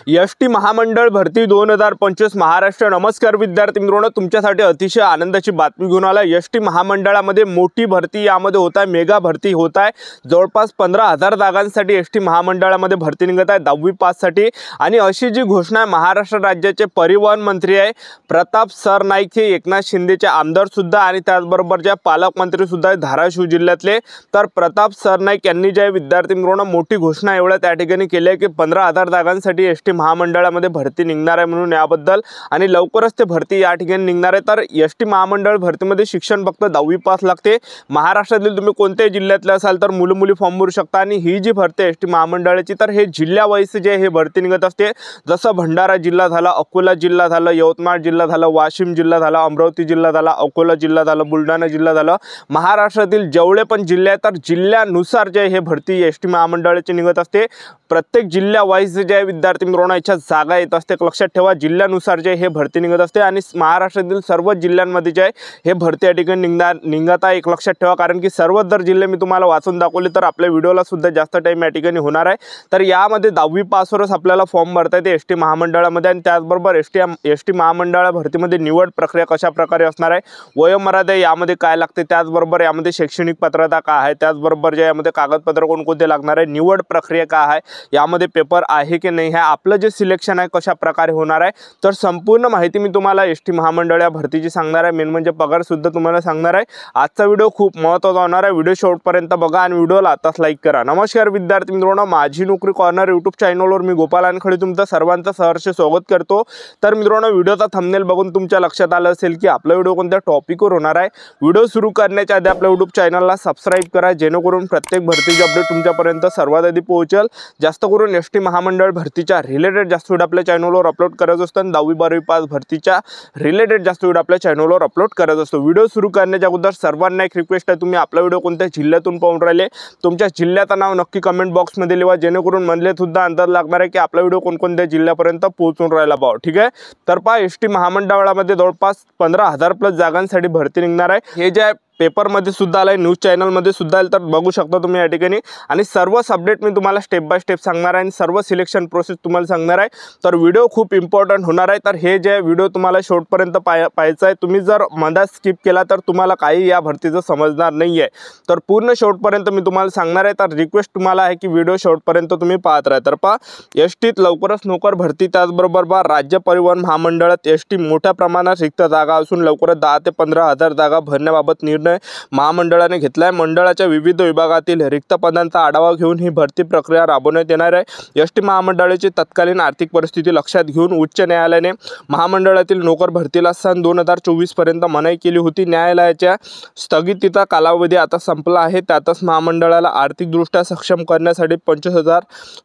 ST महामंडळ भरती 2025 महाराष्ट्र। नमस्कार विद्यार्थी मित्रांनो, तुमच्यासाठी अतिशय आनंदाची बातमी घेऊन आला। एसटी महामंडळामध्ये मोठी भरती यामध्ये होत आहे, मेगा भरती होत आहे। जवळपास 15,000 जागांसाठी एसटी महामंडळामध्ये भरती निघत आहे 10वी पास साठी। आणि अशी जी घोषणा आहे, महाराष्ट्र राज्याचे परिवहन मंत्री आहे प्रताप सरनाईक हे एकनाथ शिंदेचे आमदार सुद्धा आणि त्याचबरोबर जे पालकमंत्री सुद्धा आहे धाराशिव जिल्ह्यातले, तर प्रताप सरनाईक यांनी जे विद्यार्थी मित्रांनो मोठी घोषणा एवढ्या त्या ठिकाणी केली आहे की 15,000 जागांसाठी एसटी महामंडळामध्ये भरती निघणार आहे म्हणून याबद्दल, आणि लवकरच ते भरती या ठिकाणी निघणार आहे। तर एसटी महामंडळ भरतीमध्ये शिक्षण फक्त 10वी पास लागते। महाराष्ट्रातील तुम्ही कोणत्याही जिल्ह्यातले असाल तर मुलं मुली फॉर्म भरू शकता। आणि ही जी भरती एसटी महामंडळाची, तर हे जिल्हा वाईज जे हे भरती निघत असते। जसं भंडारा जिल्हा झाला, अकोला जिल्हा झाला, यवतमाळ जिल्हा झाला, वाशिम जिल्हा झाला, अमरावती जिल्हा झाला, अकोला जिल्हा झाला, बुलढाणा जिल्हा झाला, महाराष्ट्रातील जेवढे पण जिल्हे आहेत तर जिल्ह्यानुसार जे हे भरती एसटी महामंडळाची निघत असते। प्रत्येक जिल्हा वाईज जे विद्यार्थी मित्रांनो याच्या जागा येत असते, लक्षात ठेवा जिल्ह्यानुसार जे हे भरती निघत असते। आणि महाराष्ट्रातील सर्व जिल्ह्यांमध्ये जे हे भरती या ठिकाणी निघत आहे, एक लक्षात ठेवा, कारण की सर्व जर जिल्हे मी तुम्हाला वाचून दाखवले तर आपल्या व्हिडिओला सुद्धा जास्त टाइम या ठिकाणी होणार आहे। तर यामध्ये 10वी पासवरच आपल्याला फॉर्म भरता येते एसटी महामंडळामध्ये। आणि त्याचबरोबर एसटी महामंडळ भरतीमध्ये निवड प्रक्रिया कशा प्रकारे असणार आहे, वयोमर्यादा यामध्ये काय लागते, त्याचबरोबर यामध्ये शैक्षणिक पात्रता काय आहे, त्याचबरोबर जे यामध्ये कागदपत्र कोणकोणते लागणार आहे, निवड प्रक्रिया काय आहे, यामध्ये पेपर आहे की नाही, हे आपलं जे सिलेक्शन आहे कशा प्रकारे होणार आहे, तर संपूर्ण माहिती मी तुम्हाला एसटी महामंडळ या भरतीची सांगणार आहे। मेन म्हणजे पगार सुद्धा तुम्हाला सांगणार आहे। आजचा व्हिडिओ खूप महत्त्वाचा होणार आहे, व्हिडिओ शेवटपर्यंत बघा आणि व्हिडिओला आताच लाईक करा। नमस्कार विद्यार्थी मित्रांनो, माझी नोकरी कॉर्नर यूट्यूब चॅनलवर मी गोपाल वानखडे तुमचं सर्वांचं सहर्ष स्वागत करतो। तर मित्रांनो, व्हिडिओचा थंबनेल बघून तुमच्या लक्षात आलं असेल की आपला व्हिडिओ कोणत्या टॉपिकवर होणार आहे। व्हिडिओ सुरू करण्याच्या आधी आपल्या यूट्यूब चॅनलला सबस्क्राइब करा, जेणेकरून प्रत्येक भरतीचे अपडेट तुमच्यापर्यंत सर्वात आधी पोहोचेल। जास्त करून एसटी महामंडळ भरतीच्या रिलेटेड जास्त व्हिडिओ आपल्या चॅनलवर अपलोड करत असतो। 10वी 12वी पास भरतीच्या रिलेटेड जास्त व्हिडिओ आपल्या चॅनलवर अपलोड करत असतो। व्हिडिओ सुरू करण्याच्या अगोदर सर्वांना एक रिक्वेस्ट आहे, तुम्ही आपला व्हिडिओ कोणत्या जिल्ह्यातून पाहून राहिले तुमच्या जिल्ह्याचं नाव नक्की कमेंट बॉक्समध्ये लिहा, जेणेकरून मला सुद्धा अंदाज लागणार आहे की आपला व्हिडिओ कोणकोणत्या जिल्ह्यापर्यंत पोहोचून राहिला भाऊ, ठीक आहे। तर पहा, एसटी महामंडळामध्ये जवळपास 15,000 प्लस जागांसाठी भरती निघणार आहे। हे जे पेपर मध्ये सुद्धा आलाय, न्यूज चॅनल मध्ये सुद्धा आलं, तर बघू शकता तुम्ही या ठिकाणी। आणि सर्वच अपडेट मी तुम्हाला स्टेप बाय स्टेप सांगणार आहे आणि सर्व सिलेक्शन प्रोसेस तुम्हाला सांगणार आहे। तर व्हिडिओ खूप इम्पॉर्टंट होणार आहे। तर हे जे व्हिडिओ तुम्हाला शेवटपर्यंत पाहायचा आहे, तुम्ही जर मधात स्किप केला तर तुम्हाला काही या भरतीचं समजणार नाही आहे। तर पूर्ण शेवटपर्यंत मी तुम्हाला सांगणार आहे। तर रिक्वेस्ट तुम्हाला आहे की व्हिडिओ शेवटपर्यंत तुम्ही पाहत राहा। तर पहा, एसटीत लवकरच नोकर भरती, त्याचबरोबर राज्य परिवहन महामंडळात एसटी मोठ्या प्रमाणात रिक्त जागा असून लवकरच 10 ते 15,000 जागा भरण्याबाबत निर्णय महामंडळाने घेतलाय। मंडळाच्या विविध विभागातील रिक्त पदांचा आढावा घेऊन ही भरती प्रक्रिया राबवण्यात येणार आहे। एसटी महामंडळाची तत्कालीन आर्थिक परिस्थिती लक्षात घेऊन उच्च न्यायालयाने महामंडळातील नोकर भरतीला सन 2024 पर्यंत मनाई केली होती। न्यायालयाच्या स्थगितीचा कालावधी आता संपला आहे। त्यातच महामंडळाला आर्थिकदृष्ट्या सक्षम करण्यासाठी 25,000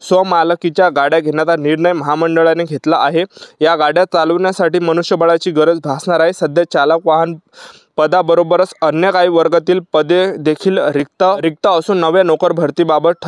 स्वमालकीच्या गाड्या घेण्याचा निर्णय महामंडळाने घेतला आहे। या गाड्या चालवण्यासाठी मनुष्यबळाची गरज भासणार आहे। सध्या चालक वाहन पदाबरोबरच अन्य काही वर्गातील पदे देखील रिक्त असून नव्या नोकर भरतीबाबत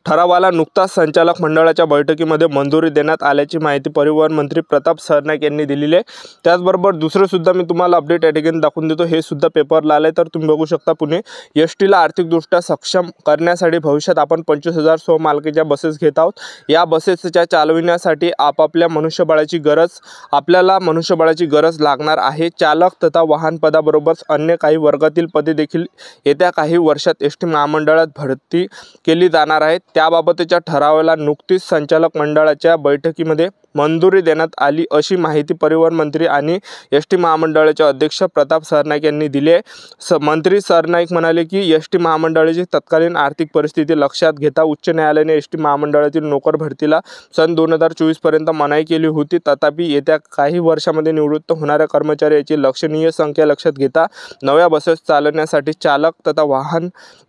ठरावाला नुकताच संचालक मंडळाच्या बैठकीमध्ये मंजुरी देण्यात आल्याची माहिती परिवहन मंत्री प्रताप सरनाईक यांनी दिलेली आहे। त्याचबरोबर दुसरं सुद्धा मी तुम्हाला अपडेट या ठिकाणी दाखवून देतो, हे सुद्धा पेपरला आलंय। तर तुम्ही बघू शकता, पुणे एसटीला आर्थिकदृष्ट्या सक्षम करण्यासाठी भविष्यात आपण 25,000 स्वमालकीच्या बसेस घेत आहोत। या बसेसच्या चालविण्यासाठी आपल्याला मनुष्यबळाची गरज लागणार आहे। चालक तथा वाहन पदाबरोबर अन्य काही वर्गातील पदे देखील येत्या काही वर्षात एसटी महामंडळात भरती केली जाणार आहे। त्याबाबतच्या ठरावाला नुकतीच संचालक मंडळाच्या बैठकीमध्ये मंजुरी देण्यात आली, अशी माहिती परिवहन मंत्री आणि एसटी महामंडळाचे अध्यक्ष प्रताप सरनाईक यांनी दिली आहे। मंत्री सरनाईक म्हणाले की एसटी महामंडळाची तत्कालीन आर्थिक परिस्थिती लक्षात घेता उच्च न्यायालयाने एसटी महामंडळातील नोकर भरतीला सन 2024 पर्यंत मनाई केली होती। तथापि येत्या काही वर्षांमध्ये निवृत्त होणाऱ्या कर्मचाऱ्यांची लक्षणीय संख्या लक्षात घेता नव्या बसेस चालवण्यासाठी चालक तथा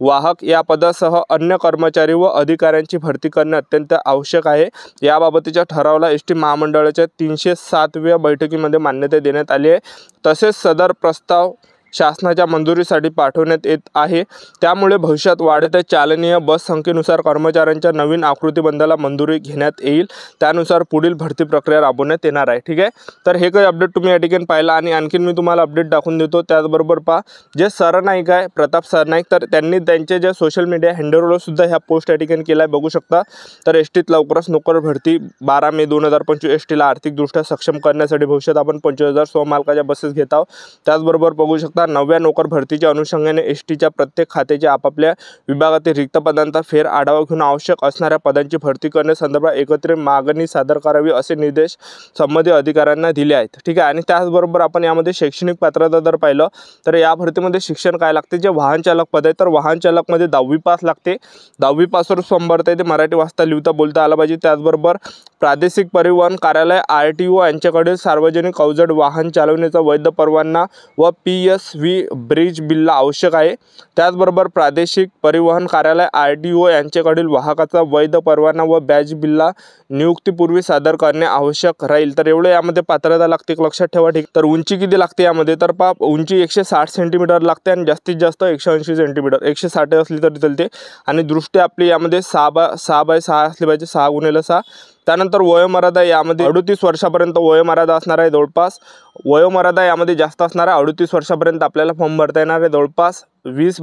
वाहक या पदासह अन्य कर्मचारी व अधिकाऱ्यांची भरती करणे अत्यंत आवश्यक आहे। याबाबतच्या ठरावाला एसटी महामंडळाच्या 307व्या बैठकीमध्ये मान्यता देण्यात आली आहे। तसेच सदर प्रस्ताव शासनाच्या मंजुरीसाठी पाठवण्यात येत आहे। त्यामुळे भविष्यात वाढत्या चालनीय बस संख्येनुसार कर्मचाऱ्यांच्या नवीन आकृतिबंधाला मंजुरी घेण्यात येईल। त्यानुसार पुढील भरती प्रक्रिया राबवण्यात येणार आहे। ठीक आहे, तर हे काही अपडेट तुम्ही या ठिकाणी पाहिला आणि आणखीन मी तुम्हाला अपडेट दाखवून देतो। त्याचबरोबर पहा, जे सरनाईक आहे प्रताप सरनाईक, तर त्यांनी त्यांचे जे सोशल मीडिया हँडलवर सुद्धा ह्या पोस्ट या ठिकाणी केला आहे, बघू शकता। तर एसटीत लवकरच नोकर भरती 12 मे 2025 एसटीला आर्थिकदृष्ट्या सक्षम करण्यासाठी भविष्यात आपण 25,000 स्वमालकाच्या बसेस घेत आहोत। त्याचबरोबर बघू शकता, नव्या नोकर भरतीच्या अनुषंगाने एसटीच्या प्रत्येक खात्याचे आपापल्या विभागातील रिक्त पदांचा फेर आढावा घेऊन आवश्यक असणाऱ्या पदांची भरती करण्यासंदर्भात एकत्रित मागणी सादर करावी असे निर्देश संबंधित अधिकाऱ्यांना दिले आहेत। ठीक आहे, आणि त्याचबरोबर आपण यामध्ये शैक्षणिक पात्रता जर पाहिलं तर या भरतीमध्ये शिक्षण काय लागते, जे वाहन चालक पद आहे तर वाहन चालकमध्ये 10वी पास लागते। 10वी पासवर फॉर्म भरता येते, मराठी वाचता लिहिता बोलता आला पाहिजे। त्याचबरोबर प्रादेशिक परिवहन कार्यालय RTO यांच्याकडे सार्वजनिक अवजड वाहन चालवण्याचा वैध परवाना व PSV ब्रिज बिल्ला आवश्यक आहे। त्याचबरोबर प्रादेशिक परिवहन कार्यालय RTO यांच्याकडील वाहकाचा वैध परवाना व बॅज बिल्ला नियुक्तीपूर्वी सादर करणे आवश्यक राहील। तर एवढे यामध्ये पात्रता लागते, लक्षात ठेवा। ठीक, तर उंची किती लागते यामध्ये, तर पहा उंची 160 सेंटीमीटर लागते आणि जास्तीत जास्त 180 सेंटीमीटर, 160 असली तरी चालते। आणि दृष्टी आपली यामध्ये 6x6 असली पाहिजे, 6x6। त्यानंतर वयोमर्यादा यामध्ये 38 वर्षापर्यंत वयोमर्यादा असणार आहे जवळपास। वयोमर्यादा यामध्ये जास्त असणार आहे, 38 वर्षापर्यंत आपल्याला फॉर्म भरता येणार आहे जवळपास। 20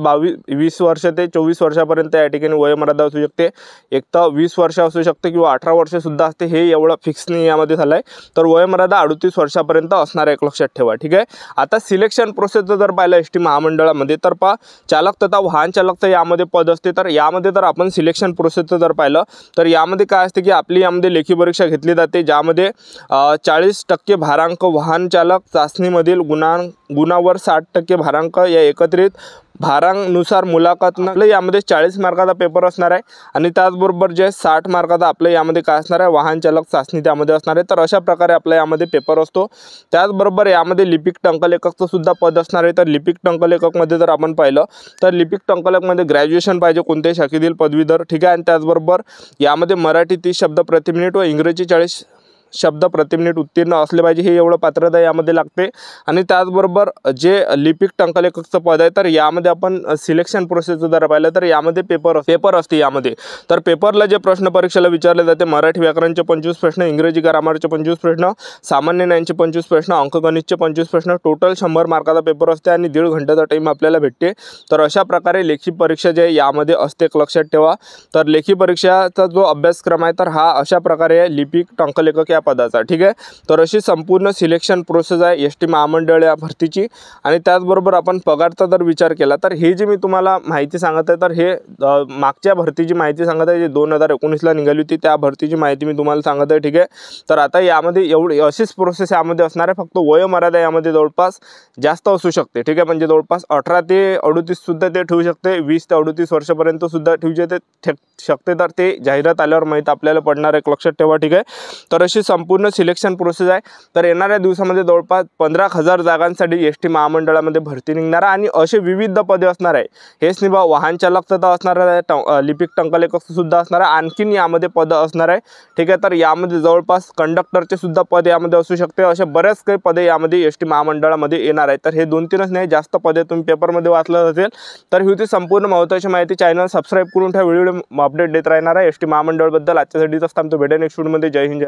वर्ष ते 24 वर्षापर्यंत या ठिकाणी वयोमर्यादा असू शकते। एक तर 20 वर्ष असू शकते किंवा 18 वर्ष सुद्धा असते, हे एवढं फिक्स नाही यामध्ये झालं आहे। तर वयोमर्यादा 38 वर्षापर्यंत असणार आहे, एक लक्षात ठेवा। ठीक आहे, आता सिलेक्शन प्रोसेसचं जर पाहिलं एसटी महामंडळामध्ये तर पहा चालक तथा वाहन चालकचं यामध्ये पद असते। तर यामध्ये तर आपण सिलेक्शन प्रोसेसचं जर पाहिलं तर यामध्ये काय असते की आपली यामध्ये लेखी परीक्षा घेतली जाते, ज्यामध्ये 40% भारांक वाहन चालक चाचणीमधील गुणावर 60% भारांक या एकत्रित भारांनुसार मुलाखतनं यामध्ये 40 मार्काचा पेपर असणार आहे। आणि त्याचबरोबर जे 60 मार्काचा आपल्या यामध्ये काय असणार आहे, वाहन चालक चाचणी त्यामध्ये असणार आहे। तर अशा प्रकारे आपल्या यामध्ये पेपर असतो। त्याचबरोबर यामध्ये लिपिक टंकलेखकचं सुद्धा पद असणार आहे। तर लिपिक टंकलेखकमध्ये जर आपण पाहिलं तर लिपिक टंकलेखकमध्ये ग्रॅज्युएशन पाहिजे कोणत्याही शाखेतील पदवीधर। ठीक आहे, आणि त्याचबरोबर यामध्ये मराठी 30 शब्द प्रति मिनिट व इंग्रजी 40 शब्द प्रति मिनिट उत्तीर्ण असले पाहिजे, हे एवढं पात्रता यामध्ये लागते। आणि त्याचबरोबर जे लिपिक टंकलेखकचं पद आहे तर यामध्ये आपण सिलेक्शन प्रोसेस जर पाहिलं तर यामध्ये पेपर असते यामध्ये। तर पेपरला जे प्रश्न परीक्षेला विचारले जाते, मराठी व्याकरणचे 25 प्रश्न, इंग्रजी ग्रामरचे 25 प्रश्न, सामान्य ज्ञानचे 25 प्रश्न, अंकगणितचे 25 प्रश्न, टोटल 100 मार्काचा पेपर असते आणि 1.5 घंट्याचा टाईम आपल्याला भेटते। तर अशा प्रकारे लेखी परीक्षा जे यामध्ये असते, एक लक्षात ठेवा। तर लेखी परीक्षाचा जो अभ्यासक्रम आहे तर हा अशा प्रकारे आहे, लिपिक टंकलेखक या पदाचा। ठीक आहे, तर अशी संपूर्ण सिलेक्शन प्रोसेस आहे एसटी महामंडळ या भरतीची। आणि त्याचबरोबर आपण पगारचा जर विचार केला तर हे जे मी तुम्हाला माहिती सांगत आहे तर हे मागच्या भरतीची माहिती सांगत आहे, जे 2019ला निघाली होती त्या भरतीची माहिती मी तुम्हाला सांगत आहे। ठीक आहे, तर आता यामध्ये एवढी अशीच प्रोसेस यामध्ये असणार आहे, फक्त वयोमर्यादा यामध्ये जवळपास जास्त असू शकते। ठीक आहे, म्हणजे जवळपास 18 ते 38 सुद्धा ते ठेवू शकते, 20 ते 38 वर्षापर्यंत सुद्धा ठेवू शकते। तर ते जाहिरात आल्यावर माहिती आपल्याला पडणार आहे, लक्षात ठेवा। ठीक आहे, तर अशी संपूर्ण सिलेक्शन प्रोसेस आहे। तर येणाऱ्या दिवसामध्ये जवळपास 15,000 जागांसाठी एसटी महामंडळामध्ये भरती निघणार आहे आणि असे विविध पदे असणार आहे। हेच नाही बा, वाहन चालक सुद्धा असणार आहे, लिपिक टंकलेखक सुद्धा असणार आहे, आणखीन यामध्ये पद असणार आहे। ठीक आहे, तर यामध्ये जवळपास कंडक्टरचे सुद्धा पद यामध्ये असू शकते। असे बरेच काही पदे यामध्ये एसटी महामंडळामध्ये येणार आहे। तर हे 2-3च नाही, जास्त पदे तुम्ही पेपरमध्ये वाचलं असेल। तर ही होती संपूर्ण महत्त्वाची माहिती। चॅनल सबस्क्राईब करून ठेवा, व्हिडिओ अपडेट देत राहणार आहे एसटी महामंडळबद्दल। आजच्यासाठी थांबतो, भेटेन नेक्स्ट व्हिडिओमध्ये। जय हिंद।